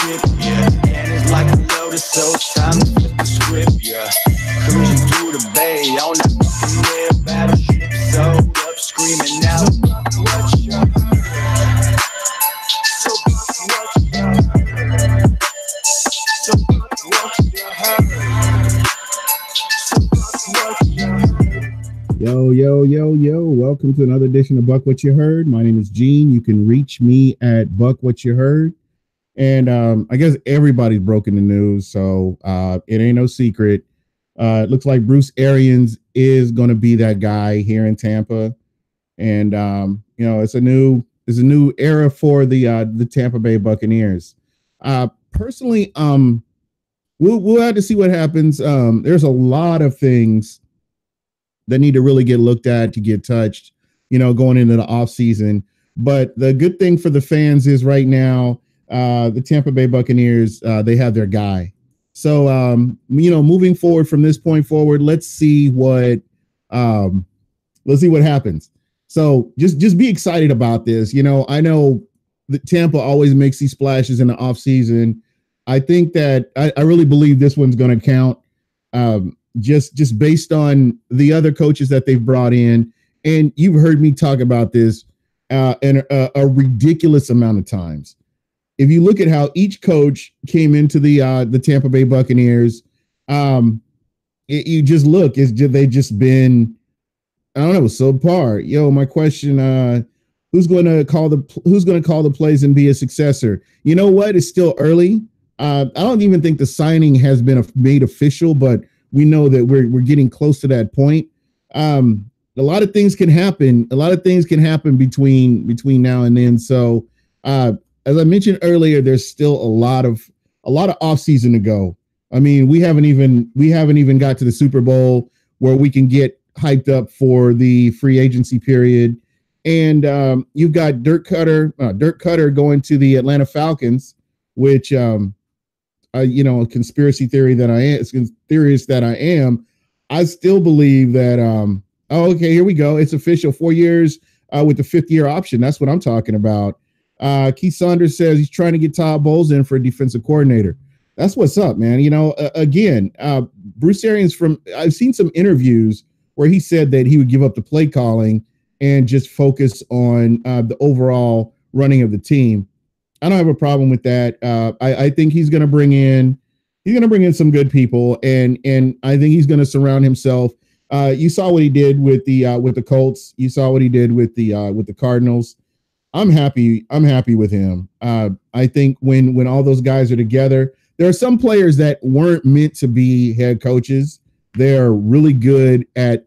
ship, yeah. And it's like a lotus, so it's time to flip the script, yeah. Cruising through the bay on that Buccaneers battleship, so up screaming out, what you heard? So what you heard? So what you heard? So what you heard? Yo. Welcome to another edition of Buck What You Heard. My name is Gene. You can reach me at Buck What You Heard. And I guess everybody's broken the news, so it ain't no secret. It looks like Bruce Arians is going to be that guy here in Tampa. And, it's a new era for the Tampa Bay Buccaneers. Personally, we'll have to see what happens. There's a lot of things that need to really get looked at, to get touched, going into the off season. But the good thing for the fans is right now, the Tampa Bay Buccaneers, they have their guy. So, moving forward from this point forward, let's see what happens. So just be excited about this. I know that Tampa always makes these splashes in the off season. I think that I really believe this one's going to count. Just based on the other coaches that they've brought in. And you've heard me talk about this in a ridiculous amount of times. If you look at how each coach came into the Tampa Bay Buccaneers, you just look, they've just been, I don't know, subpar. My question, who's going to call the plays and be a successor? You know what? It's still early. I don't even think the signing has been made official, but we know that we're getting close to that point. A lot of things can happen. A lot of things can happen between now and then. So, as I mentioned earlier, there's still a lot of off season to go. I mean, we haven't even got to the Super Bowl where we can get hyped up for the free agency period. And you've got Dirk Cutter going to the Atlanta Falcons, which a conspiracy theorist that I am, I still believe that, okay, here we go. It's official, 4 years with the 5th-year option. That's what I'm talking about. Keith Saunders says he's trying to get Todd Bowles in for a defensive coordinator. That's what's up, man. Bruce Arians I've seen some interviews where he said that he would give up the play calling and just focus on the overall running of the team. I don't have a problem with that. I think he's going to bring in some good people, and I think he's going to surround himself. You saw what he did with the Colts. You saw what he did with the Cardinals. I'm happy with him. I think when all those guys are together, there are some players that weren't meant to be head coaches. They're really good at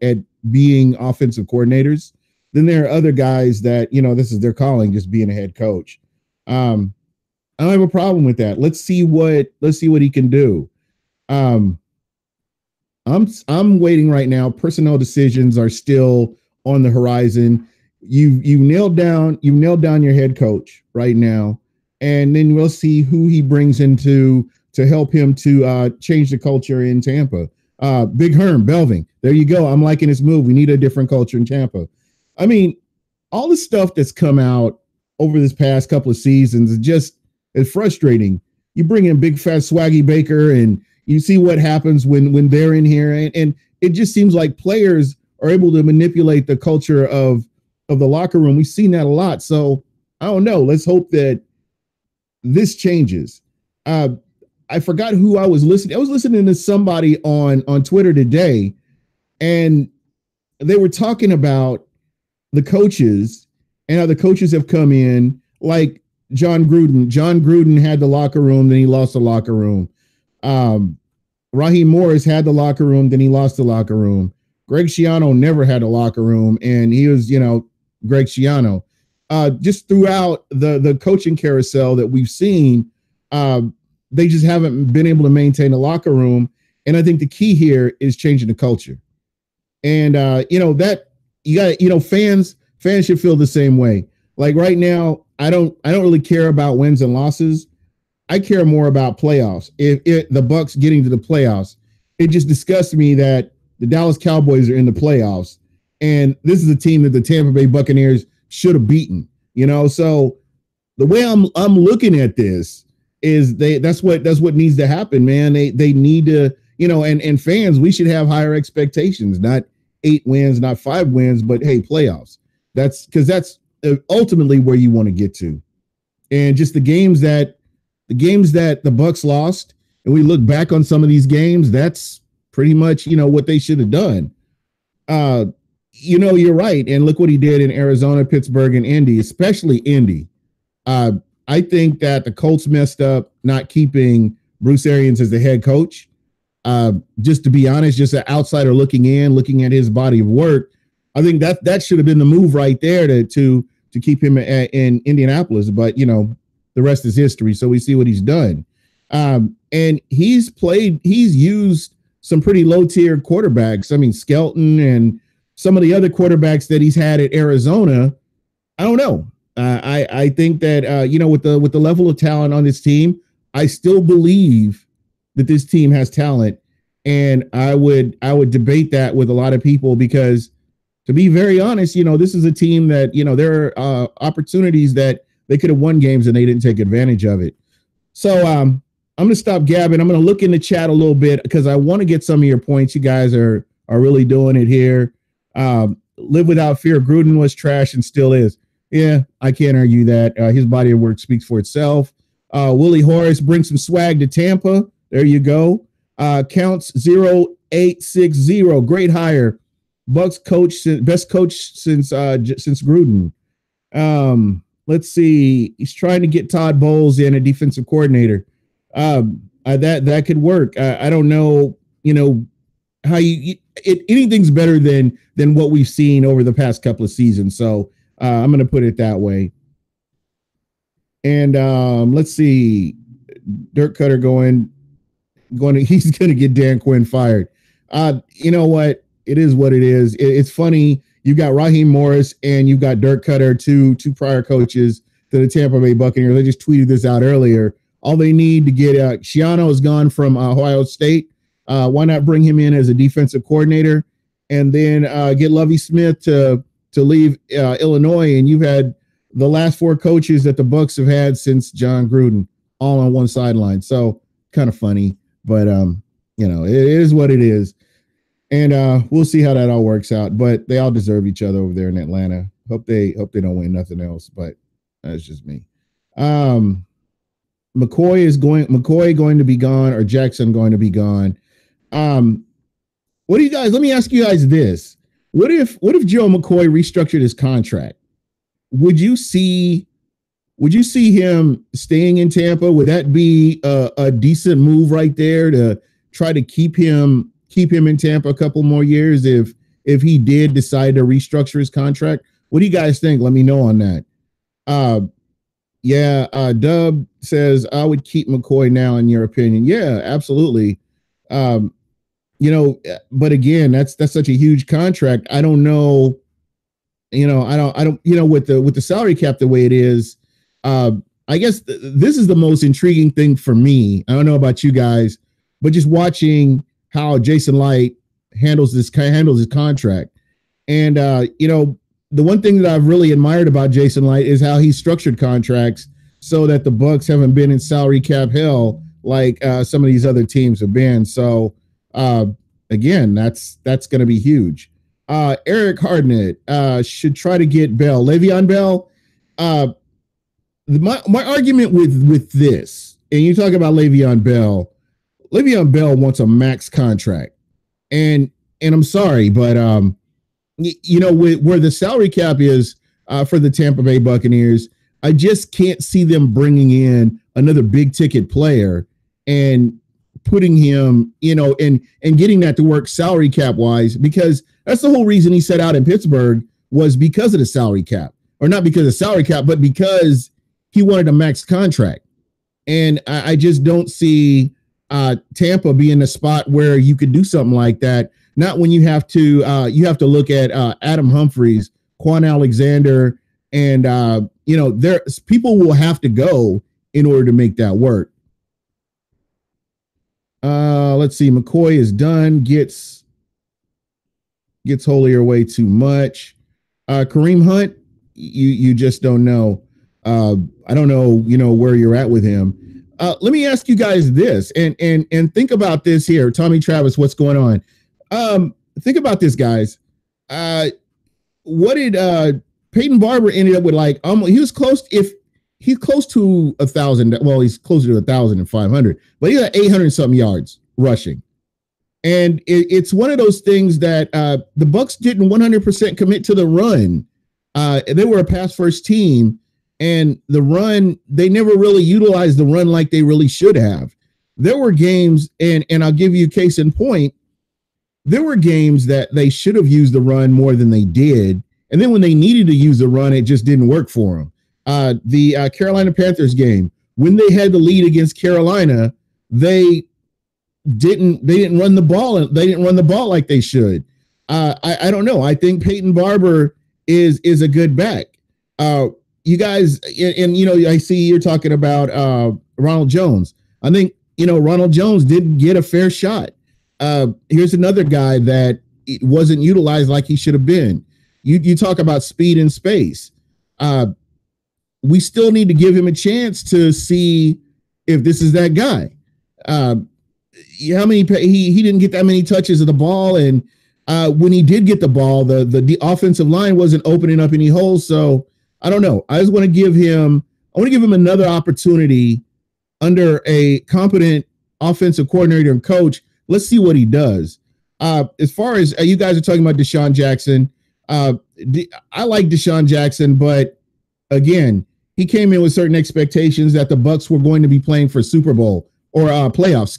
being offensive coordinators. Then there are other guys that, this is their calling, just being a head coach. I don't have a problem with that. Let's see what he can do. I'm waiting right now. Personnel decisions are still on the horizon. You've nailed down your head coach right now, and then we'll see who he brings into to help him to change the culture in Tampa. Big Herm Belving. There you go. I'm liking his move. We need a different culture in Tampa. I mean, all the stuff that's come out over this past couple of seasons is frustrating. You bring in big fat swaggy Baker and you see what happens when they're in here. And it just seems like players are able to manipulate the culture of the locker room. We've seen that a lot. So I don't know. Let's hope that this changes. I forgot who I was listening. I was listening to somebody on Twitter today, and they were talking about the coaches and how the coaches have come in, like John Gruden. John Gruden had the locker room, then he lost the locker room. Raheem Morris had the locker room, then he lost the locker room. Greg Schiano never had a locker room, and he was, Greg Schiano. Just throughout the coaching carousel that we've seen, they just haven't been able to maintain a locker room. And I think the key here is changing the culture. And, that you got, fans should feel the same way. Like right now, I don't really care about wins and losses. I care more about playoffs. If the Bucks getting to the playoffs, it just disgusts me that the Dallas Cowboys are in the playoffs. And this is a team that the Tampa Bay Buccaneers should have beaten, So the way I'm looking at this, That's what needs to happen, man. They need to, and fans, we should have higher expectations, not 8 wins, not 5 wins, but hey, playoffs. That's because that's ultimately where you want to get to. And just the games that the Bucs lost, and we look back on some of these games, that's pretty much, what they should have done. You're right. And look what he did in Arizona, Pittsburgh, and Indy, especially Indy. I think that the Colts messed up not keeping Bruce Arians as the head coach. Just to be honest, just an outsider looking at his body of work, I think that should have been the move right there to keep him in Indianapolis. But, the rest is history. So we see what he's done. And he's used some pretty low tier quarterbacks. I mean, Skelton and some of the other quarterbacks that he's had at Arizona. I don't know. I think that, with the level of talent on this team, I still believe that this team has talent. And I would debate that with a lot of people because, to be very honest, this is a team that, there are opportunities that they could have won games and they didn't take advantage of it. So I'm going to stop gabbing. I'm going to look in the chat a little bit because I want to get some of your points. You guys are really doing it here. Live without fear. Gruden was trash and still is. Yeah, I can't argue that. His body of work speaks for itself. Willie Horace brings some swag to Tampa. There you go. Counts 0860. Great hire. Bucks coach, best coach since Gruden. Let's see. He's trying to get Todd Bowles in a defensive coordinator. That could work. I don't know. How anything's better than what we've seen over the past couple of seasons. So I'm going to put it that way. And let's see. Dirk Cutter he's going to get Dan Quinn fired. You know what? It is what it is. It's funny. You've got Raheem Morris and you've got Dirk Cutter, two prior coaches to the Tampa Bay Buccaneers. I just tweeted this out earlier. All they need to get Shiano is gone from Ohio State. Why not bring him in as a defensive coordinator and then get Lovie Smith to leave Illinois? And you've had the last 4 coaches that the Bucs have had since John Gruden all on one sideline. So kind of funny, but it is what it is. And we'll see how that all works out. But they all deserve each other over there in Atlanta. Hope they don't win nothing else. But that's just me. McCoy going to be gone, or Jackson going to be gone. What do you guys? Let me ask you guys this: What if Joe McCoy restructured his contract? Would you see him staying in Tampa? Would that be a decent move right there to try to keep him in Tampa a couple more years if he did decide to restructure his contract? What do you guys think? Let me know on that. Dub says, I would keep McCoy now, in your opinion. Yeah, absolutely. But again, that's such a huge contract. I don't know. With the salary cap the way it is, I guess this is the most intriguing thing for me. I don't know about you guys, but just watching how Jason Light handles his contract. And, the one thing that I've really admired about Jason Light is how he structured contracts so that the Bucs haven't been in salary cap hell like some of these other teams have been. So, again, that's going to be huge. Eric Hardnett should try to get Bell. Le'Veon Bell. My argument with this, and you talk about Le'Veon Bell wants a max contract. And I'm sorry, but where the salary cap is for the Tampa Bay Buccaneers, I just can't see them bringing in another big ticket player and putting him, and getting that to work salary cap wise, because that's the whole reason he set out in Pittsburgh, was because of the salary cap, or not because of salary cap, but because he wanted a max contract. And I just don't see Tampa being a spot where you could do something like that. Not when you have to look at Adam Humphries, Quan Alexander, and people will have to go in order to make that work. Let's see. McCoy is done. Gets holier way too much. Kareem Hunt, you just don't know. I don't know, where you're at with him. Let me ask you guys this, and think about this here, Tommy Travis. What's going on? Think about this, guys. What did Peyton Barber ended up with? Like, he was close. If he's close to 1,000, well, he's closer to 1,500, but he got 800 something yards rushing. And it's one of those things that the Bucs didn't 100% commit to the run. They were a pass first team, and the run, they never really utilized the run like they really should have. There were games, and I'll give you a case in point. There were games that they should have used the run more than they did. And then when they needed to use the run, it just didn't work for them. The Carolina Panthers game, when they had the lead against Carolina, they didn't run the ball. They didn't run the ball like they should. I don't know. I think Peyton Barber is a good back. You guys, and I see you're talking about Ronald Jones. I think Ronald Jones didn't get a fair shot. Here's another guy that wasn't utilized like he should have been. You talk about speed and space. We still need to give him a chance to see if this is that guy. How many he didn't get that many touches of the ball, and when he did get the ball, the offensive line wasn't opening up any holes. So I don't know. I just want to give him another opportunity under a competent offensive coordinator and coach. Let's see what he does. As far as you guys are talking about Deshaun Jackson, I like Deshaun Jackson, but again, he came in with certain expectations that the Bucs were going to be playing for Super Bowl or playoffs,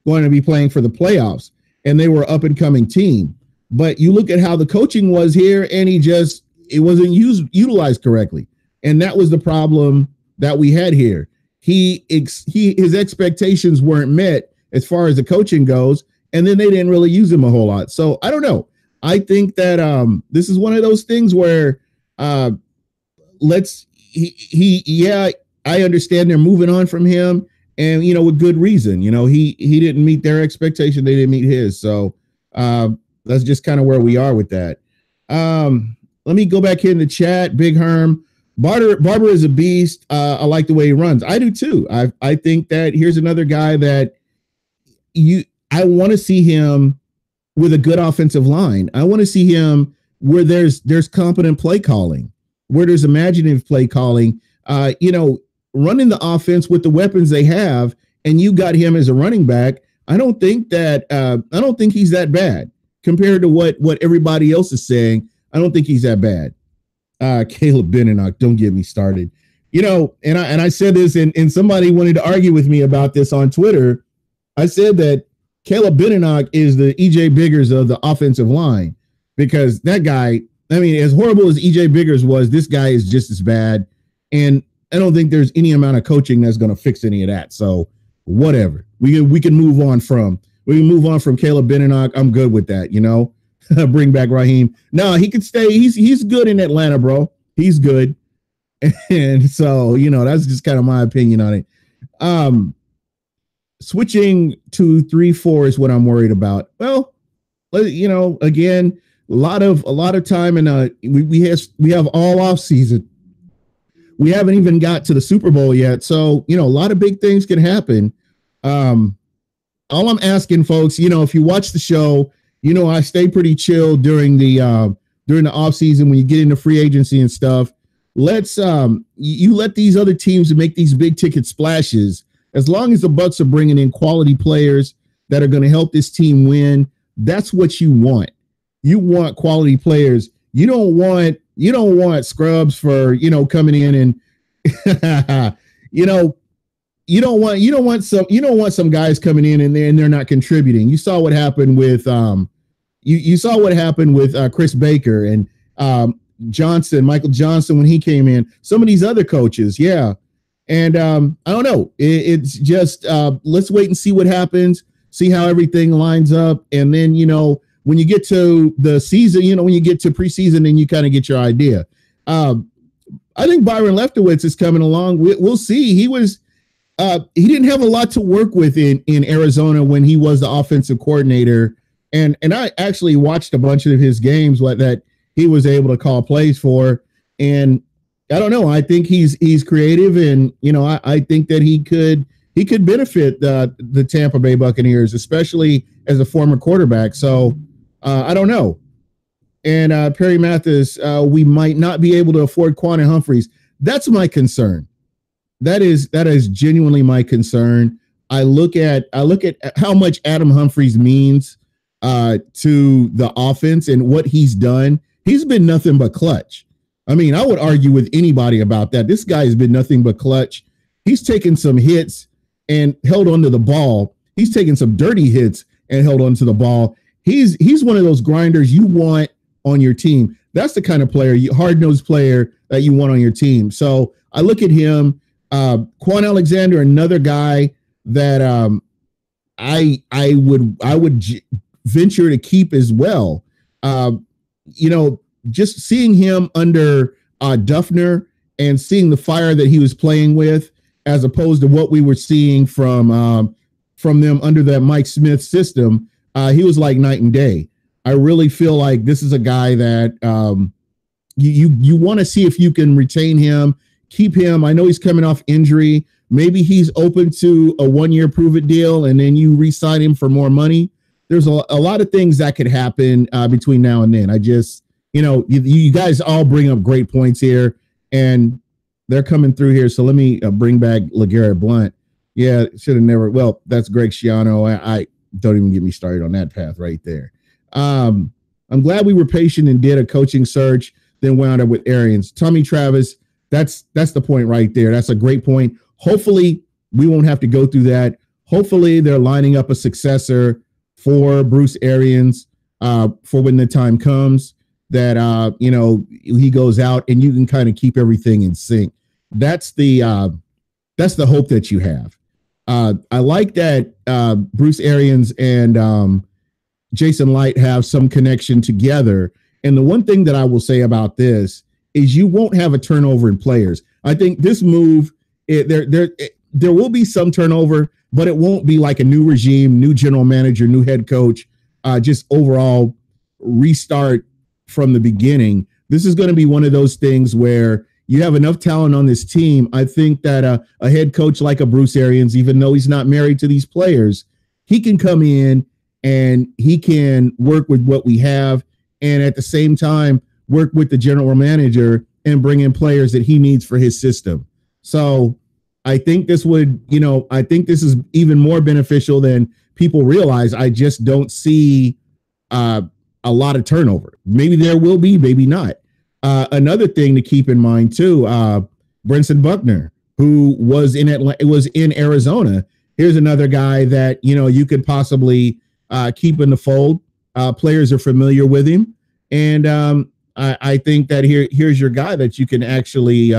going to be playing for the playoffs, and they were up and coming team. But you look at how the coaching was here, and it wasn't utilized correctly, and that was the problem that we had here. His expectations weren't met as far as the coaching goes, and then they didn't really use him a whole lot. So I don't know. I think that this is one of those things where I understand they're moving on from him, and with good reason. He didn't meet their expectation, they didn't meet his. So that's just kind of where we are with that. Let me go back here in the chat. Big Herm. Barber is a beast. I like the way he runs. I do too. I think that here's another guy that I want to see him with a good offensive line. I want to see him where there's competent play calling, where there's imaginative play calling, running the offense with the weapons they have. And you got him as a running back. I don't think he's that bad compared to what everybody else is saying. I don't think he's that bad. Caleb Benenoch, don't get me started. And I said this, and somebody wanted to argue with me about this on Twitter. I said that Caleb Benenoch is the EJ Biggers of the offensive line, because that guy, as horrible as EJ Biggers was, this guy is just as bad. And I don't think there's any amount of coaching that's going to fix any of that. So whatever, we can move on from Caleb Benenoch. I'm good with that. Bring back Raheem. No, he could stay. He's good in Atlanta, bro. He's good. And so, that's just kind of my opinion on it. Switching to 3-4 is what I'm worried about. Well, again, a lot of time, and we have all off season. We haven't even got to the Super Bowl yet, so a lot of big things can happen. All I'm asking, folks, if you watch the show, I stay pretty chill during the off season when you get into free agency and stuff. Let's you let these other teams make these big ticket splashes. As long as the Bucs are bringing in quality players that are going to help this team win, that's what you want. You want quality players. You don't want scrubs for, coming in and, you don't want some guys coming in and they're not contributing. You saw what happened with, you saw what happened with Chris Baker and Michael Johnson when he came in. Some of these other coaches, yeah. And I don't know. It's just let's wait and see what happens, see how everything lines up. And then, when you get to the season, when you get to preseason, then you kind of get your idea. I think Byron Leftwich is coming along. We'll see. He didn't have a lot to work with in Arizona when he was the offensive coordinator. And I actually watched a bunch of his games that he was able to call plays for. And I don't know. I think he's creative, and I think that he could he could benefit the Tampa Bay Buccaneers, especially as a former quarterback. So I don't know. And Perry Mathis, we might not be able to afford Quan Humphreys. That's my concern. That is genuinely my concern. I look at how much Adam Humphreys means to the offense and what he's done. He's been nothing but clutch. I mean, I would argue with anybody about that. This guy has been nothing but clutch. He's taken some hits and held onto the ball. He's taken some dirty hits and held onto the ball. He's one of those grinders you want on your team. That's the kind of player, hard-nosed player that you want on your team. So I look at him, Quan Alexander, another guy that I would venture to keep as well. Just seeing him under Duffner and seeing the fire that he was playing with, as opposed to what we were seeing from them under that Mike Smith system, he was like night and day. I really feel like this is a guy that you want to see if you can retain him, keep him. I know he's coming off injury. Maybe he's open to a 1-year prove-it deal, and then you re-sign him for more money. There's a lot of things that could happen between now and then. I just, you guys all bring up great points here, and they're coming through here. So let me bring back LeGarrette Blount. Yeah, should have never. Well, that's Greg Schiano. I don't even get me started on that path right there. I'm glad we were patient and did a coaching search, then wound up with Arians. Tommy Travis, that's the point right there. That's a great point. Hopefully we won't have to go through that. Hopefully they're lining up a successor for Bruce Arians for when the time comes that, he goes out and you can kind of keep everything in sync. That's the hope that you have. I like that Bruce Arians and Jason Light have some connection together. And the one thing that I will say about this is you won't have a turnover in players. I think this move, there will be some turnover, but it won't be like a new regime, new general manager, new head coach, just overall restart from the beginning. This is going to be one of those things where you have enough talent on this team. I think that a head coach like a Bruce Arians, even though he's not married to these players, he can come in and he can work with what we have, and at the same time work with the general manager and bring in players that he needs for his system. So I think this is even more beneficial than people realize. I just don't see a lot of turnover. Maybe there will be, maybe not. Another thing to keep in mind too, Brenson Buckner, who was in Arizona. Here's another guy that, you could possibly keep in the fold. Players are familiar with him. And I think that here's your guy that you can actually,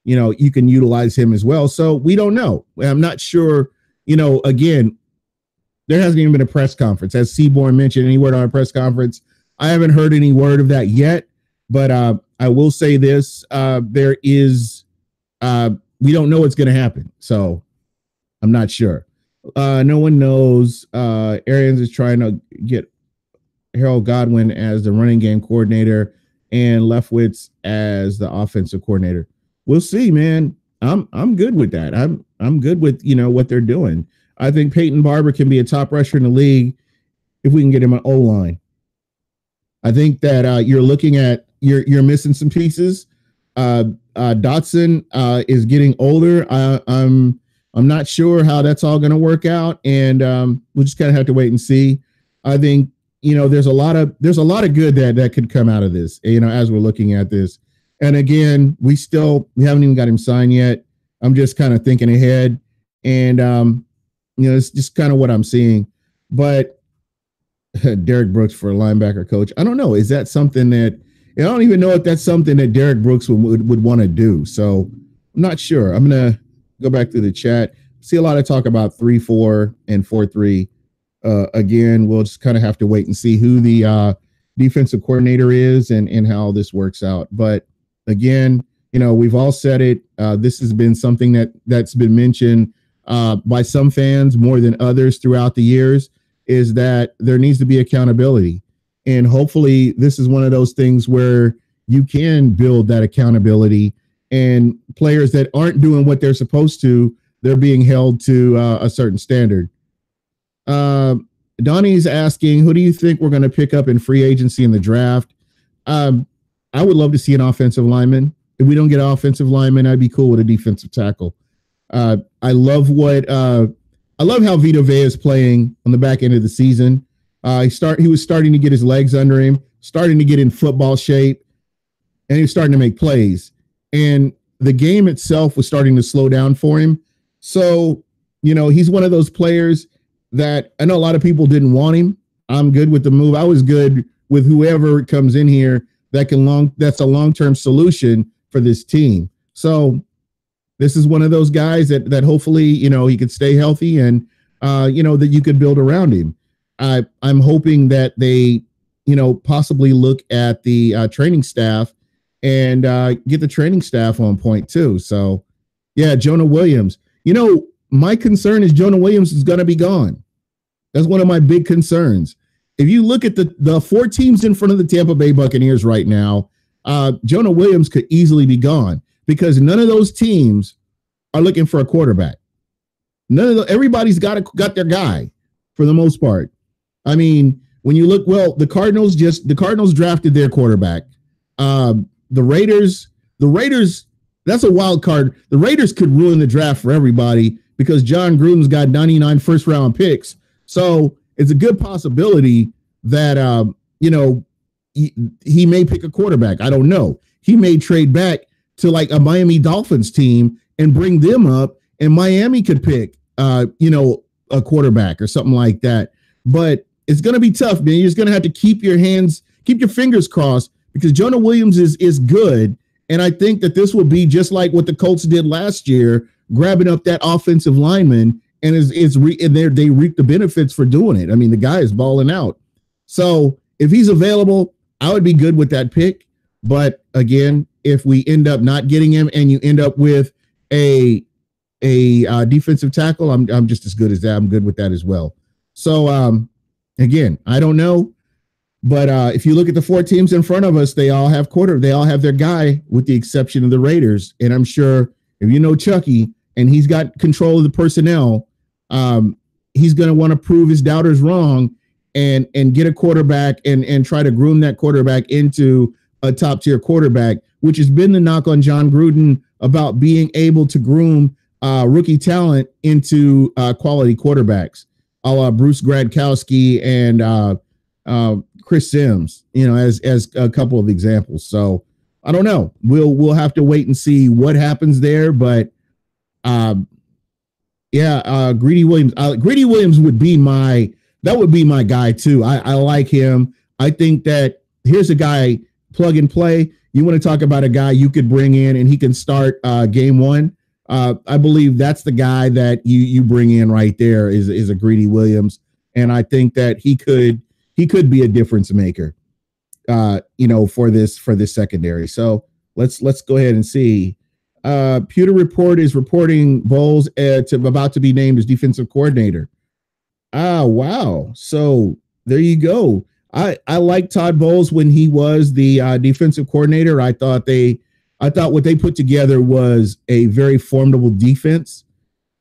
you can utilize him as well. So we don't know. I'm not sure, again, there hasn't even been a press conference. As Seaborn mentioned, any word on a press conference? I haven't heard any word of that yet, but I will say this, there is, we don't know what's going to happen. So I'm not sure. No one knows. Arians is trying to get Harold Godwin as the running game coordinator and Leftwich as the offensive coordinator. We'll see, man. I'm good with that. I'm good with, what they're doing. I think Peyton Barber can be a top rusher in the league if we can get him an O-line. I think that you're looking at you're missing some pieces. Dotson is getting older. I'm not sure how that's all going to work out, and we'll just kind of have to wait and see. I think there's a lot of good that could come out of this. As we're looking at this, and again, we haven't even got him signed yet. I'm just kind of thinking ahead, and it's just kind of what I'm seeing. But Derek Brooks for a linebacker coach, I don't know. Is that something that I don't even know if that's something that Derek Brooks would want to do. So I'm not sure. I'm gonna go back to the chat. See a lot of talk about 3-4 and 4-3. Again, we'll just kind of have to wait and see who the defensive coordinator is and how this works out. But again, we've all said it. This has been something that's been mentioned by some fans more than others throughout the years, is that there needs to be accountability. And hopefully this is one of those things where you can build that accountability, and players that aren't doing what they're supposed to, they're being held to a certain standard. Donnie's asking, who do you think we're going to pick up in free agency in the draft? I would love to see an offensive lineman. If we don't get an offensive lineman, I'd be cool with a defensive tackle. I love how Vita Vea is playing on the back end of the season. He was starting to get his legs under him, starting to get in football shape, and he was starting to make plays. And the game itself was starting to slow down for him. So, he's one of those players that I know a lot of people didn't want him. I'm good with the move. I was good with whoever comes in here that's a long-term solution for this team. So this is one of those guys that hopefully, he could stay healthy and, that you could build around him. I'm hoping that they, possibly look at the training staff and get the training staff on point too. So, yeah, Jonah Williams. My concern is Jonah Williams is going to be gone. That's one of my big concerns. If you look at the 4 teams in front of the Tampa Bay Buccaneers right now, Jonah Williams could easily be gone because none of those teams are looking for a quarterback. Everybody's got their guy for the most part. I mean, when you look, the Cardinals drafted their quarterback. The Raiders, that's a wild card. The Raiders could ruin the draft for everybody because John Gruden's got 99 first round picks. So it's a good possibility that, he may pick a quarterback. I don't know. He may trade back to like a Miami Dolphins team and bring them up, and Miami could pick, a quarterback or something like that. But it's going to be tough, man. You're just going to have to keep your fingers crossed because Jonah Williams is good. And I think that this will be just like what the Colts did last year, grabbing up that offensive lineman, and they reap the benefits for doing it. I mean, the guy is balling out. So if he's available, I would be good with that pick. But again, if we end up not getting him and you end up with a defensive tackle, I'm just as good as that. I'm good with that as well. So again, I don't know. But if you look at the 4 teams in front of us, they all have their guy with the exception of the Raiders. And I'm sure if you know Chucky and he's got control of the personnel, he's going to want to prove his doubters wrong and get a quarterback and try to groom that quarterback into a top tier quarterback, which has been the knock on John Gruden about being able to groom rookie talent into quality quarterbacks, a la Bruce Gradkowski and Chris Sims, as a couple of examples. So I don't know. We'll have to wait and see what happens there. But Greedy Williams. Greedy Williams would be my guy too. I like him. I think that here's a guy plug and play. You want to talk about a guy you could bring in and he can start game one. I believe that's the guy that you bring in right there is a Greedy Williams, and I think that he could be a difference maker, for this secondary. So let's go ahead and see. Pewter Report is reporting Bowles about to be named as defensive coordinator. Wow. So there you go. I like Todd Bowles when he was the defensive coordinator. I thought what they put together was a very formidable defense.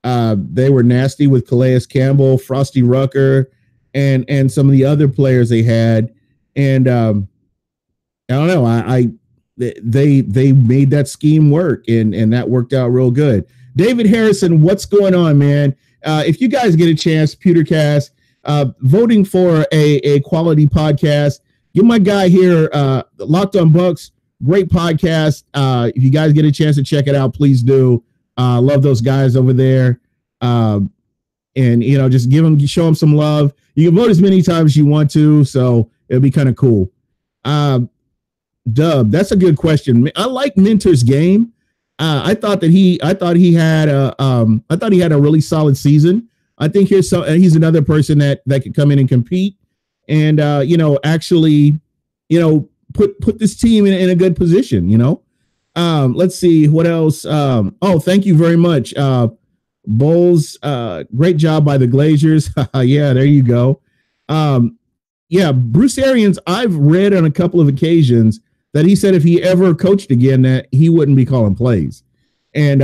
They were nasty with Calais Campbell, Frosty Rucker, and some of the other players they had. And I don't know. They made that scheme work, and that worked out real good. David Harrison, what's going on, man? If you guys get a chance, Pewtercast, voting for a quality podcast, give my guy here, Locked on Bucks, great podcast. If you guys get a chance to check it out, please do. Love those guys over there. And just show them some love. You can vote as many times as you want to, so it'll be kind of cool. Dub, that's a good question. I like Minter's game. I thought he had a really solid season. I think he's another person that could come in and compete, and actually, put this team in a good position. Let's see what else. Thank you very much, Bowles. Great job by the Glaziers. Yeah, there you go. Bruce Arians, I've read on a couple of occasions that he said if he ever coached again that he wouldn't be calling plays. and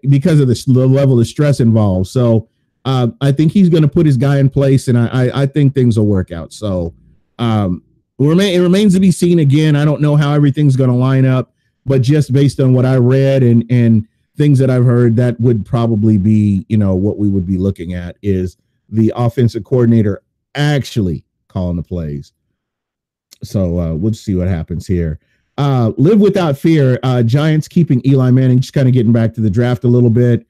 because of the level of stress involved. So I think he's going to put his guy in place, and I think things will work out. So it remains to be seen. Again, I don't know how everything's going to line up, but just based on what I read and things that I've heard, that would probably be, what we would be looking at is the offensive coordinator actually calling the plays. So we'll see what happens here. Live without fear. Giants keeping Eli Manning, just kind of getting back to the draft a little bit.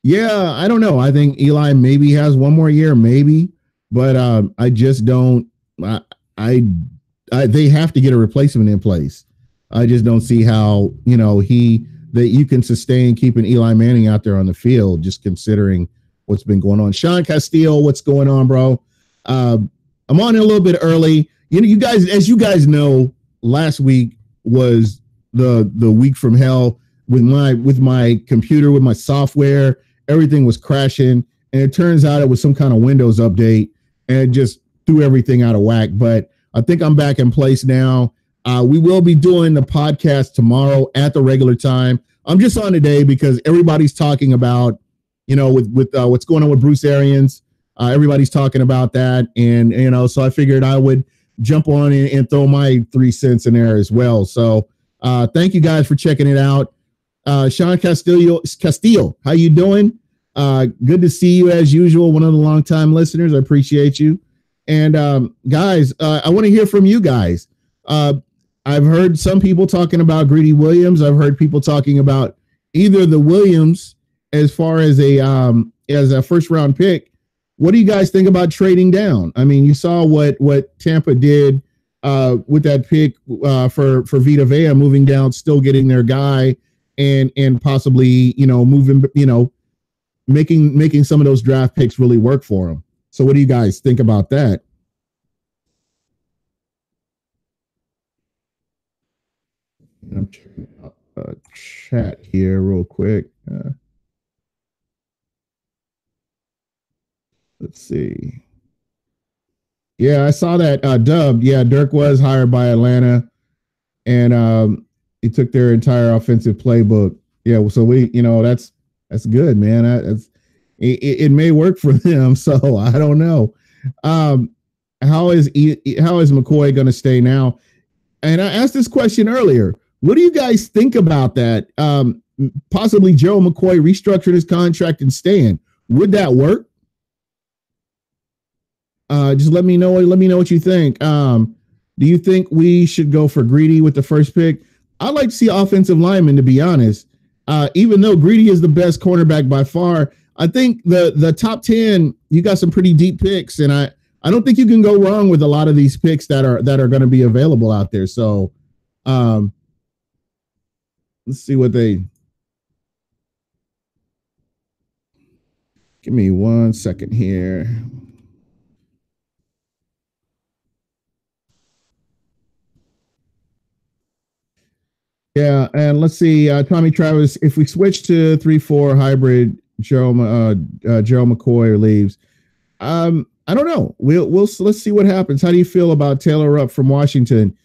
Yeah, I don't know. I think Eli maybe has one more year, maybe, but I just don't. They have to get a replacement in place. I just don't see how that you can sustain keeping Eli Manning out there on the field, just considering what's been going on. Sean Castillo, what's going on, bro? I'm on a little bit early. You guys, as you guys know, last week was the week from hell with my computer, with my software. Everything was crashing, and it turns out it was some kind of Windows update, and it just threw everything out of whack. But I think I'm back in place now. We will be doing the podcast tomorrow at the regular time. I'm just on today because everybody's talking about, with what's going on with Bruce Arians. Everybody's talking about that, and so I figured I would jump on and throw my 3 cents in there as well. So thank you guys for checking it out. Sean Castillo, how you doing? Good to see you as usual. One of the longtime listeners. I appreciate you. And guys, I want to hear from you guys. I've heard some people talking about Greedy Williams. I've heard people talking about either the Williams as far as a first round pick. What do you guys think about trading down? I mean, you saw what Tampa did with that pick for Vita Vea, moving down, still getting their guy, and possibly moving, making some of those draft picks really work for them. So what do you guys think about that? I'm checking out a chat here real quick. Let's see. Yeah, I saw that Dub. Yeah, Dirk was hired by Atlanta, and he took their entire offensive playbook. Yeah, so that's good, man. It may work for them, so I don't know. How is McCoy going to stay now? And I asked this question earlier. What do you guys think about that? Possibly Joe McCoy restructured his contract and staying. Would that work? Just let me know. Let me know what you think. Do you think we should go for Greedy with the first pick? I like to see offensive linemen, to be honest. Even though Greedy is the best cornerback by far, I think the top 10, you got some pretty deep picks, and I don't think you can go wrong with a lot of these picks that are going to be available out there. So, let's see what they. Give me 1 second here. Yeah, and let's see, Tommy Travis. If we switch to 3-4 hybrid, Gerald McCoy leaves. I don't know. Let's see what happens. How do you feel about Taylor Rupp from Washington?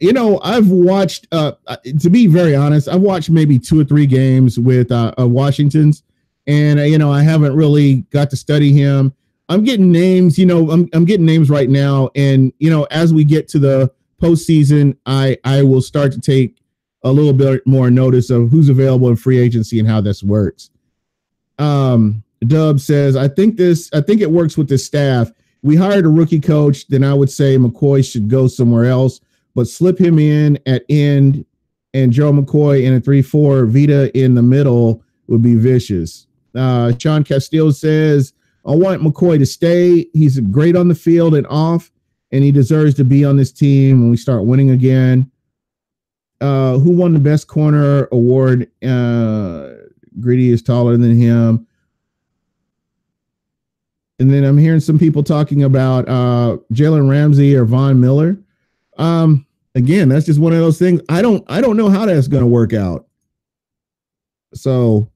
I've watched. To be very honest, I've watched maybe 2 or 3 games with Washington's, and I haven't really got to study him. I'm getting names. I'm getting names right now, and as we get to the postseason, I will start to take a little bit more notice of who's available in free agency and how this works. Dub says, I think it works with the staff. We hired a rookie coach, then I would say McCoy should go somewhere else, but slip him in at end and Joe McCoy in a 3-4, Vita in the middle would be vicious. Sean Castillo says, I want McCoy to stay. He's great on the field and off, and he deserves to be on this team when we start winning again. Who won the best corner award? Greedy is taller than him. And then I'm hearing some people talking about Jalen Ramsey or Von Miller. Again, that's just one of those things. I don't know how that's going to work out. So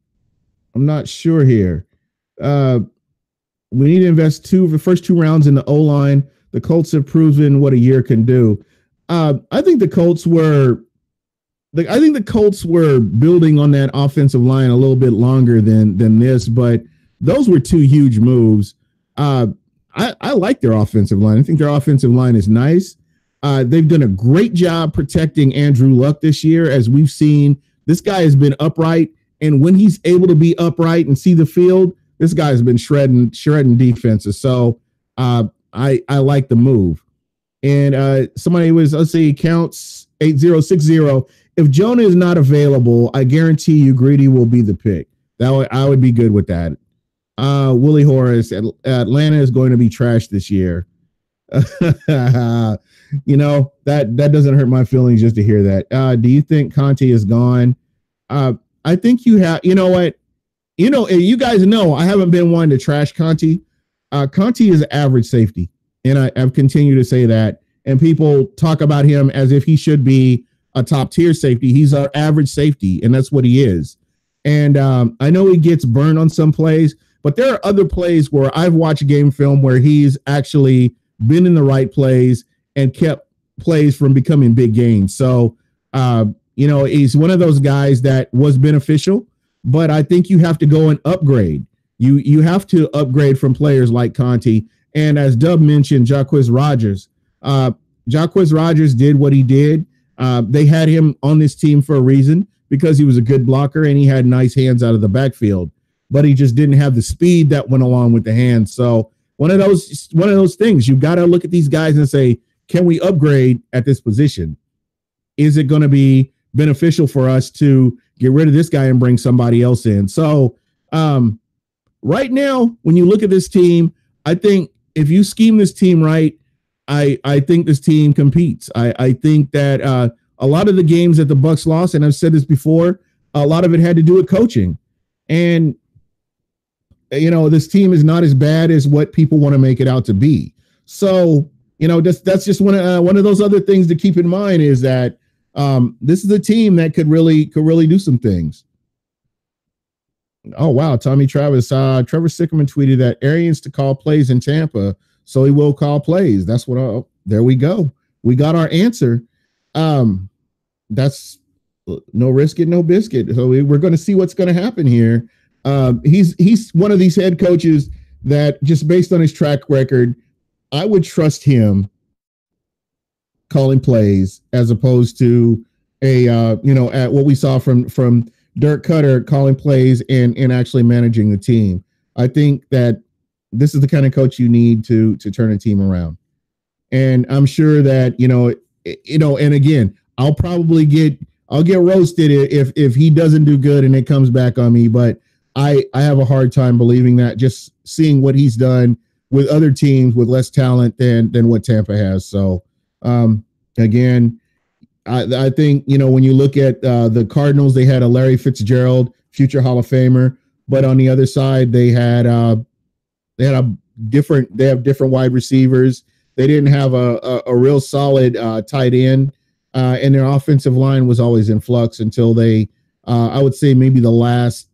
I'm not sure here. We need to invest the first 2 rounds in the O-line. The Colts have proven what a year can do. I think the Colts were I think the Colts were building on that offensive line a little bit longer than this, but those were two huge moves. I like their offensive line. I think their offensive line is nice. They've done a great job protecting Andrew Luck this year. As we've seen, this guy has been upright, and when he's able to be upright and see the field, this guy's been shredding defenses. So I like the move. And somebody was, let's see, counts 8060. If Jonah is not available, I guarantee you Greedy will be the pick. I would be good with that. Willie Horace, Atlanta is going to be trash this year. You know, that doesn't hurt my feelings just to hear that. Do you think Conte is gone? I think you have, you know what? You know, you guys know I haven't been one to trash Conte. Conte is average safety. And I've continued to say that. And people talk about him as if he should be a top tier safety. He's our average safety, and that's what he is. And I know he gets burned on some plays, but there are other plays where I've watched game film where he's actually been in the right plays and kept plays from becoming big gains. So, you know, he's one of those guys that was beneficial, but I think you have to go and upgrade. You have to upgrade from players like Conte. And as Dub mentioned, Jacquizz Rodgers. Jacquizz Rodgers did what he did. They had him on this team for a reason, because he was a good blocker and he had nice hands out of the backfield, but he just didn't have the speed that went along with the hands. So one of those things, you got to look at these guys and say, can we upgrade at this position? Is it going to be beneficial for us to get rid of this guy and bring somebody else in? So right now, when you look at this team, I think if you scheme this team right, I think this team competes. I think that a lot of the games that the Bucs lost, and I've said this before, a lot of it had to do with coaching. And, you know, this team is not as bad as what people want to make it out to be. So, you know, that's just one of those other things to keep in mind, is that this is a team that could really do some things. Oh, wow. Tommy Travis, Trevor Sickerman tweeted that Arians to call plays in Tampa, so he will call plays. That's what, there we go. We got our answer. That's no risk it, no biscuit. So we're going to see what's going to happen here. He's one of these head coaches that, just based on his track record, I would trust him calling plays as opposed to at what we saw from Dirk Cutter calling plays and actually managing the team. I think that this is the kind of coach you need to turn a team around. And I'm sure that, and again, I'll get roasted if he doesn't do good and it comes back on me. But I have a hard time believing that, just seeing what he's done with other teams with less talent than what Tampa has. So again, I think, when you look at the Cardinals, they had a Larry Fitzgerald, future Hall of Famer, but on the other side, they have different wide receivers. They didn't have a real solid tight end, and their offensive line was always in flux until they, I would say maybe the last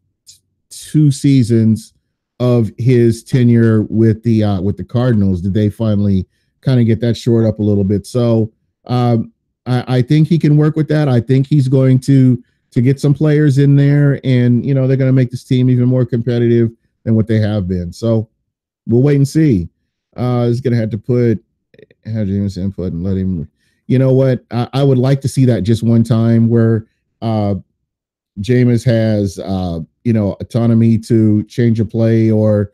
2 seasons of his tenure with the Cardinals did they finally kind of get that shored up a little bit. So I think he can work with that. I think he's going to get some players in there, and they're going to make this team even more competitive than what they have been. So we'll wait and see. He's going to have to have Jameis input and let him. You know what? I would like to see that just one time where Jameis has autonomy to change a play or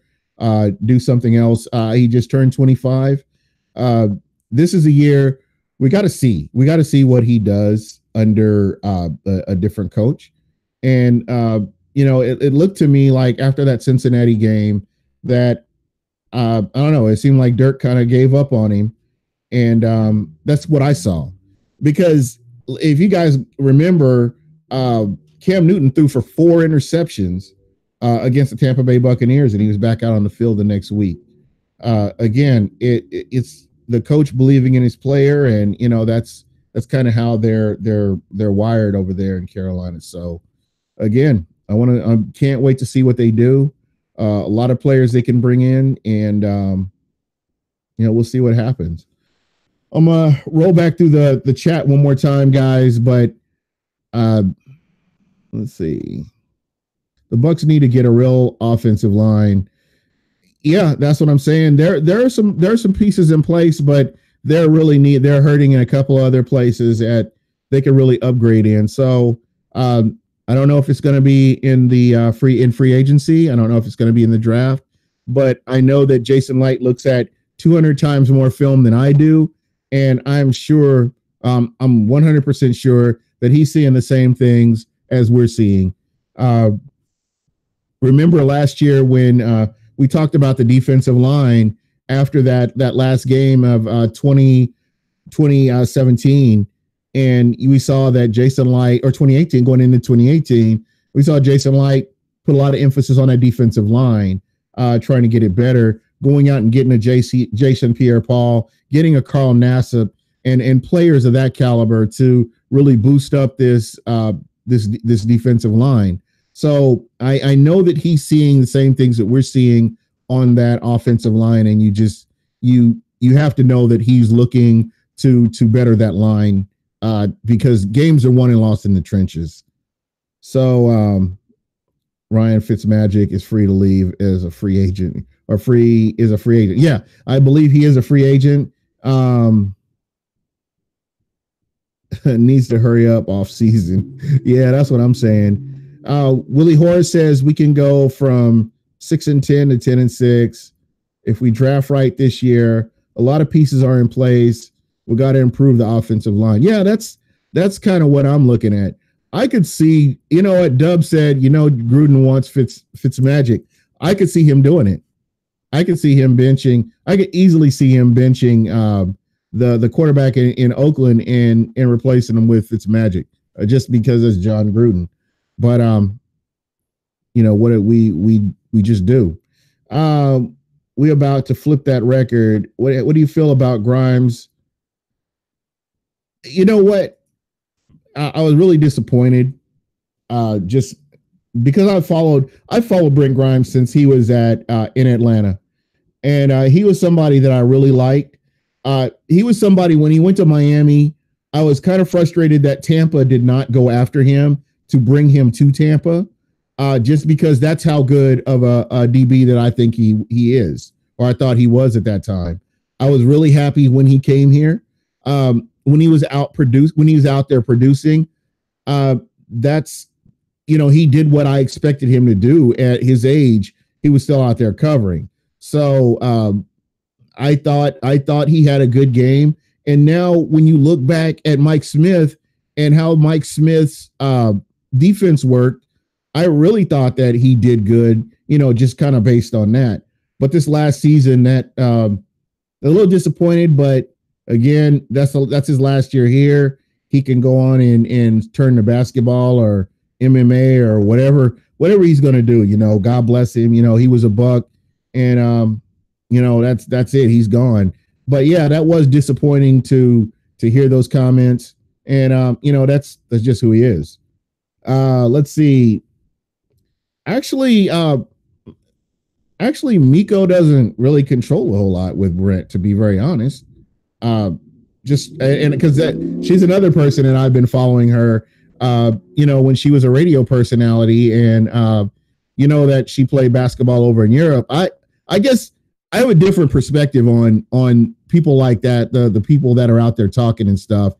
do something else. He just turned 25. This is a year we got to see. We got to see what he does under a different coach. And it looked to me like after that Cincinnati game that I don't know. It seemed like Dirk kind of gave up on him, and that's what I saw. Because if you guys remember, Cam Newton threw for 4 interceptions against the Tampa Bay Buccaneers, and he was back out on the field the next week. Again, it's the coach believing in his player, and that's kind of how they're wired over there in Carolina. So again, I can't wait to see what they do. A lot of players they can bring in, and we'll see what happens. I'm gonna roll back through the chat one more time, guys, but Uh, let's see. The Bucs need to get a real offensive line. Yeah, that's what I'm saying. There are some pieces in place, but they're hurting in a couple other places that they can really upgrade in. So I don't know if it's going to be in the free agency. I don't know if it's going to be in the draft, but I know that Jason Light looks at 200 times more film than I do, and I'm sure I'm 100% sure that he's seeing the same things as we're seeing. Uh, Remember last year when we talked about the defensive line after that last game of 2017, and we saw that Jason Light, or 2018, going into 2018, we saw Jason Light put a lot of emphasis on that defensive line, trying to get it better, going out and getting a Jason Pierre-Paul, getting a Carl Nassib, and players of that caliber to really boost up this defensive line. So I know that he's seeing the same things that we're seeing on that offensive line, and you have to know that he's looking to better that line because games are won and lost in the trenches. So Ryan Fitzmagic is free to leave as a free agent, or is a free agent. Yeah, I believe he is a free agent. Needs to hurry up off season. Yeah, that's what I'm saying. Willie Horace says we can go from 6-10 to 10-6 if we draft right this year. A lot of pieces are in place. We got to improve the offensive line. Yeah, that's kind of what I'm looking at. I could see, what Dub said, Gruden wants Fitzmagic. I could see him doing it. I could see him benching. I could easily see him benching the quarterback in Oakland and replacing him with Fitzmagic just because it's John Gruden. But what we just do. We're about to flip that record. What do you feel about Grimes? You know what? I was really disappointed. Just because I followed Brent Grimes since he was in Atlanta, and he was somebody that I really liked. He was somebody when he went to Miami. I was kind of frustrated that Tampa did not go after him to bring him to Tampa, just because that's how good of a DB that I think he is, or I thought he was at that time. I was really happy when he came here. When he was out there producing, that's, he did what I expected him to do at his age. He was still out there covering. So I thought he had a good game. And now when you look back at Mike Smith and how Mike Smith's defense worked, I really thought that he did good, just kind of based on that. But this last season, that a little disappointed, but again, that's his last year here. He can go on and turn to basketball or MMA or whatever he's going to do. God bless him. He was a Buck, and that's it. He's gone. But yeah, that was disappointing to hear those comments, and that's just who he is. Let's see. Actually, Miko doesn't really control a whole lot with Brent, to be very honest. Just and because she's another person, and I've been following her. When she was a radio personality, and that she played basketball over in Europe. I guess I have a different perspective on people like that, the people that are out there talking and stuff.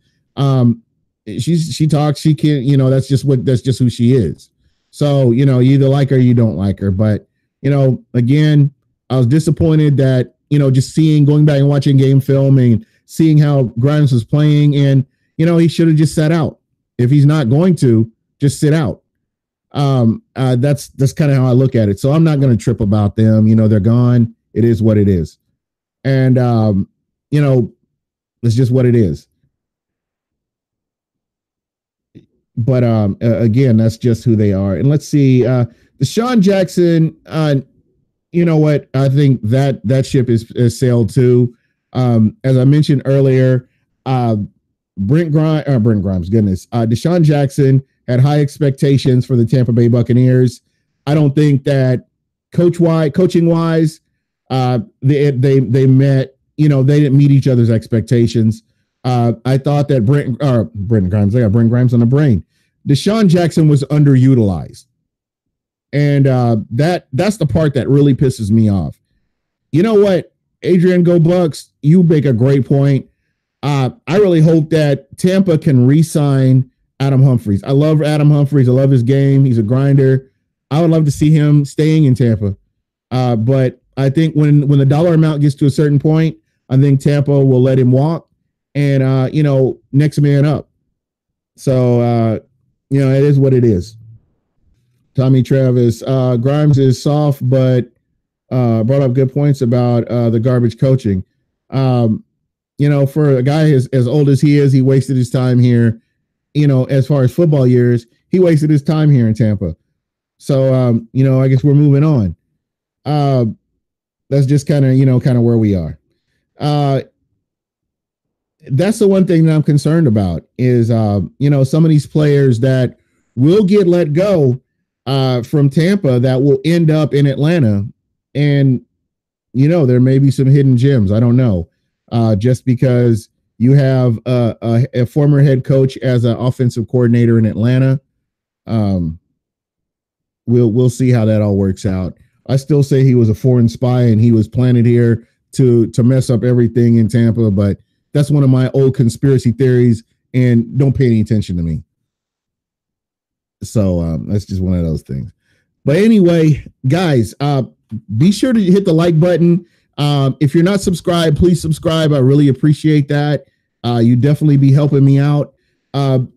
She talks, she can, that's just who she is. So, you either like her or you don't like her. But, again, I was disappointed that, just going back and watching game film and seeing how Grimes was playing, and, he should have just sat out. If he's not going to, just sit out. That's kind of how I look at it. So I'm not going to trip about them. They're gone. It is what it is. And, it's just what it is. But again, that's just who they are. And let's see, Deshaun Jackson. You know what? I think that ship is sailed too. As I mentioned earlier, Brent Grimes. Goodness, Deshaun Jackson had high expectations for the Tampa Bay Buccaneers. I don't think that coaching wise, they met. They didn't meet each other's expectations. I thought that Brent Grimes. I got Brent Grimes on the brain. Deshaun Jackson was underutilized. And that's the part that really pisses me off. You know what, Adrian, go Bucks, you make a great point. I really hope that Tampa can re-sign Adam Humphries. I love Adam Humphries. I love his game. He's a grinder. I would love to see him staying in Tampa. But I think when the dollar amount gets to a certain point, I think Tampa will let him walk and, next man up. So, it is what it is. Tommy Travis, Grimes is soft, but brought up good points about the garbage coaching. For a guy as old as he is, he wasted his time here. As far as football years, he wasted his time here in Tampa. So, I guess we're moving on. That's just kind of where we are. That's the one thing that I'm concerned about is, some of these players that will get let go from Tampa that will end up in Atlanta. And, there may be some hidden gems. I don't know. Just because you have a former head coach as an offensive coordinator in Atlanta. We'll see how that all works out. I still say he was a foreign spy and he was planted here to mess up everything in Tampa, but that's one of my old conspiracy theories, and don't pay any attention to me. So that's just one of those things. But anyway, guys, be sure to hit the like button. If you're not subscribed, please subscribe. I really appreciate that. You definitely be helping me out.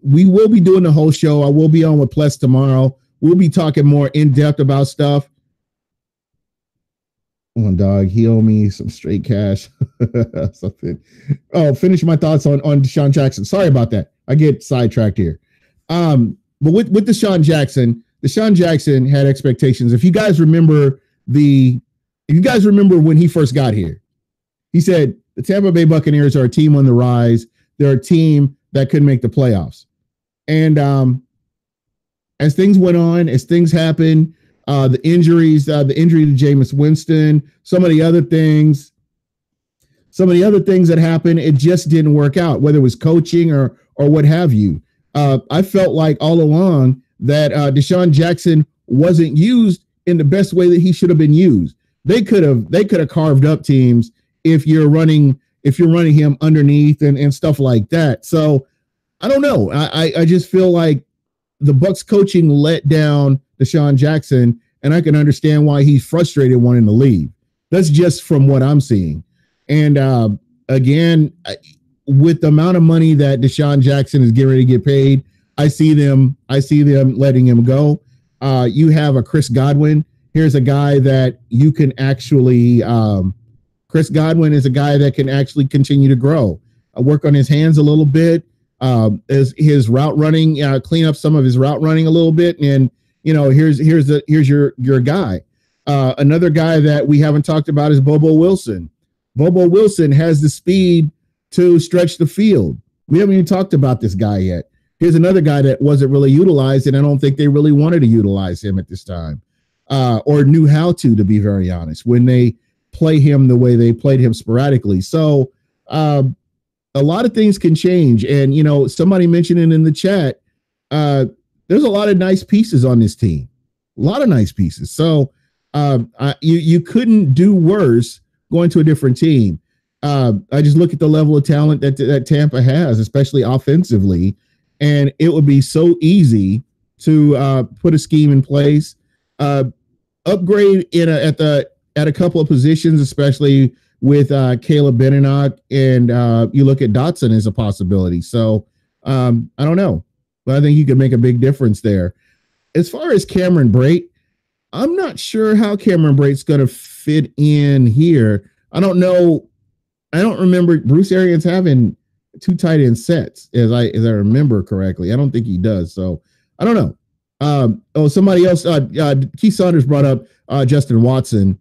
We will be doing the whole show. I will be on with Ples tomorrow. We'll be talking more in depth about stuff. One dog, he owe me some straight cash. Something. Oh, finish my thoughts on Deshaun Jackson. Sorry about that. I get sidetracked here. But with Deshaun Jackson had expectations. If you guys remember when he first got here, he said the Tampa Bay Buccaneers are a team on the rise. They're a team that could make the playoffs. And as things went on, as things happened, the injury to Jameis Winston, some of the other things that happened, it just didn't work out, whether it was coaching or what have you. I felt like all along that Deshaun Jackson wasn't used in the best way that he should have been used. They could have carved up teams if you're running him underneath and stuff like that. So I don't know. I just feel like the Bucs coaching let down Deshaun Jackson, and I can understand why he's frustrated wanting to leave. That's just from what I'm seeing. And again, with the amount of money that Deshaun Jackson is getting ready to get paid, I see them letting him go. You have a Chris Godwin. Here's a guy that you can actually Chris Godwin is a guy that can actually continue to grow. Work on his hands a little bit, as his route running, clean up some of his route running a little bit, and here's your guy. Another guy that we haven't talked about is Bobo Wilson. Bobo Wilson has the speed to stretch the field. We haven't even talked about this guy yet. Here's another guy that wasn't really utilized, and I don't think they really wanted to utilize him at this time, or knew how to be very honest, when they play him the way they played him sporadically. So a lot of things can change. And, somebody mentioned it in the chat. There's a lot of nice pieces on this team, a lot of nice pieces. So you couldn't do worse going to a different team. I just look at the level of talent that Tampa has, especially offensively, and it would be so easy to put a scheme in place, upgrade at a couple of positions, especially with Caleb Benenoch, and you look at Dotson as a possibility. So I don't know, but I think you could make a big difference there. As far as Cameron Brate, I'm not sure how Cameron Brate's going to fit in here. I don't know. I don't remember Bruce Arians having 2 tight end sets, as I remember correctly. I don't think he does. So I don't know. Somebody else, Keith Saunders brought up Justin Watson.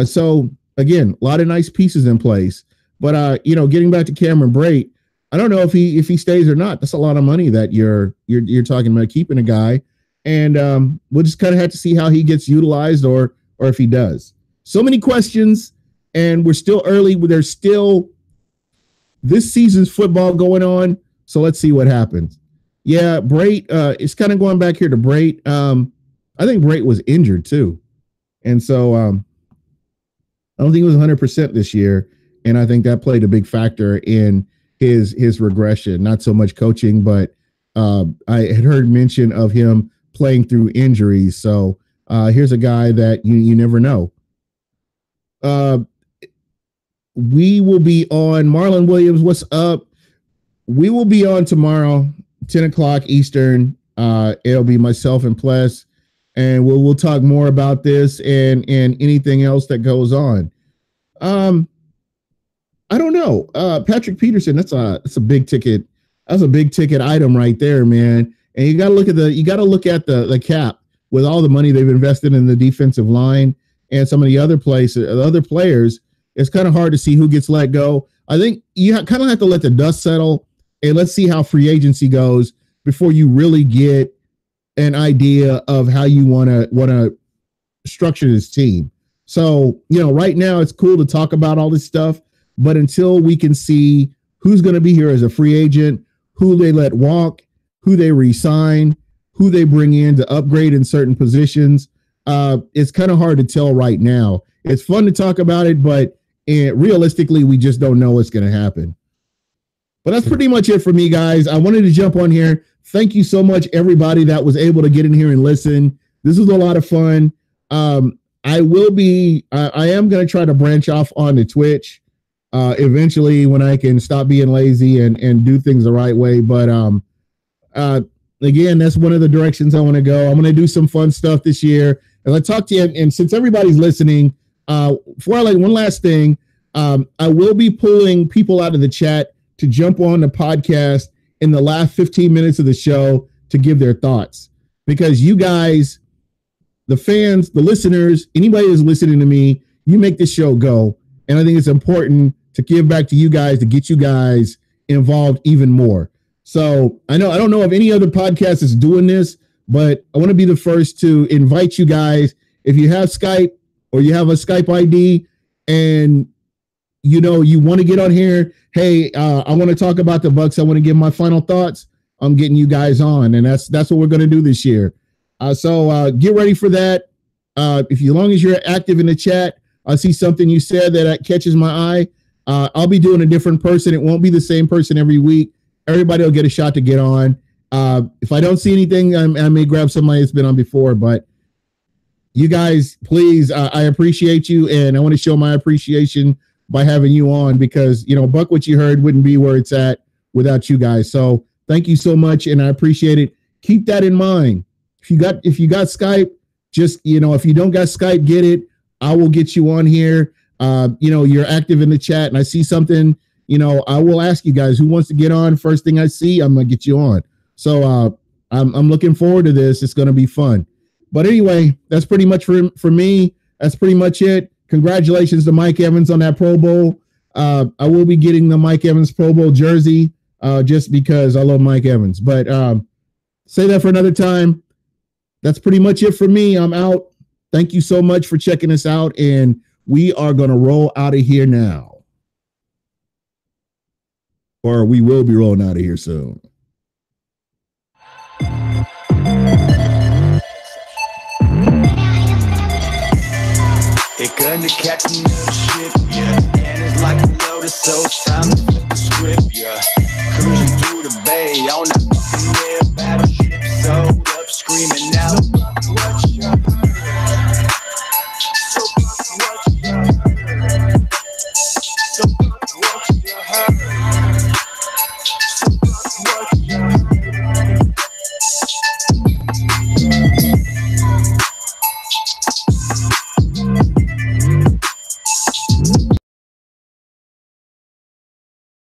So again, a lot of nice pieces in place, but getting back to Cameron Brate, I don't know if he stays or not. That's a lot of money that you're talking about keeping a guy, and we'll just kind of have to see how he gets utilized or if he does. So many questions, and we're still early. There's still this season's football going on, so let's see what happens. Yeah, Brait, it's kind of going back here to Brait. I think Brait was injured too. And so I don't think he was 100% this year. And I think that played a big factor in his regression. Not so much coaching, but I had heard mention of him playing through injuries. So here's a guy that you never know. We will be on Marlon Williams. What's up? We will be on tomorrow, 10 o'clock Eastern. It'll be myself and Pless, and we'll talk more about this and anything else that goes on. I don't know. Patrick Peterson, that's a big ticket. That's a big ticket item right there, man. And you got to look at the cap with all the money they've invested in the defensive line and some of the other players. It's kind of hard to see who gets let go. I think you kind of have to let the dust settle and let's see how free agency goes before you really get an idea of how you want to structure this team. So, right now it's cool to talk about all this stuff, but until we can see who's going to be here as a free agent, who they let walk, who they re-sign, who they bring in to upgrade in certain positions, it's kind of hard to tell right now. It's fun to talk about it, but realistically, we just don't know what's going to happen. But that's pretty much it for me, guys. I wanted to jump on here. Thank you so much, everybody that was able to get in here and listen. This was a lot of fun. I am going to try to branch off on the Twitch eventually when I can stop being lazy and do things the right way. But again, that's one of the directions I want to go. I'm going to do some fun stuff this year. And I talk to you. And since everybody's listening, before I one last thing, I will be pulling people out of the chat to jump on the podcast in the last 15 minutes of the show to give their thoughts, because you guys, the fans, the listeners, anybody who's listening to me, you make this show go. And I think it's important to give back to you guys, to get you guys involved even more. So I don't know if any other podcast is doing this, but I want to be the first to invite you guys. If you have Skype or you have a Skype ID and you want to get on here, hey, I want to talk about the Bucs. I want to give my final thoughts. I'm getting you guys on, and that's what we're going to do this year. So get ready for that. As long as you're active in the chat, I see something you said that catches my eye. I'll be doing a different person. It won't be the same person every week. Everybody will get a shot to get on. If I don't see anything, I may grab somebody that's been on before, but you guys, please, I appreciate you, and I want to show my appreciation by having you on, because Buck, what you heard wouldn't be where it's at without you guys. So thank you so much, and I appreciate it. Keep that in mind. If you got Skype, just if you don't got Skype, get it. I will get you on here. You're active in the chat, and I see something. I will ask you guys who wants to get on. First thing I see, I'm gonna get you on. So I'm looking forward to this. It's gonna be fun. But anyway, that's pretty much for me. That's pretty much it. Congratulations to Mike Evans on that Pro Bowl. I will be getting the Mike Evans Pro Bowl jersey just because I love Mike Evans. But say that for another time. That's pretty much it for me. I'm out. Thank you so much for checking us out, and we are going to roll out of here now. Or we will be rolling out of here soon. It gonna catch another ship, yeah. And it's like a lotus, so it's time to flip the script, yeah. Cruising through the bay on the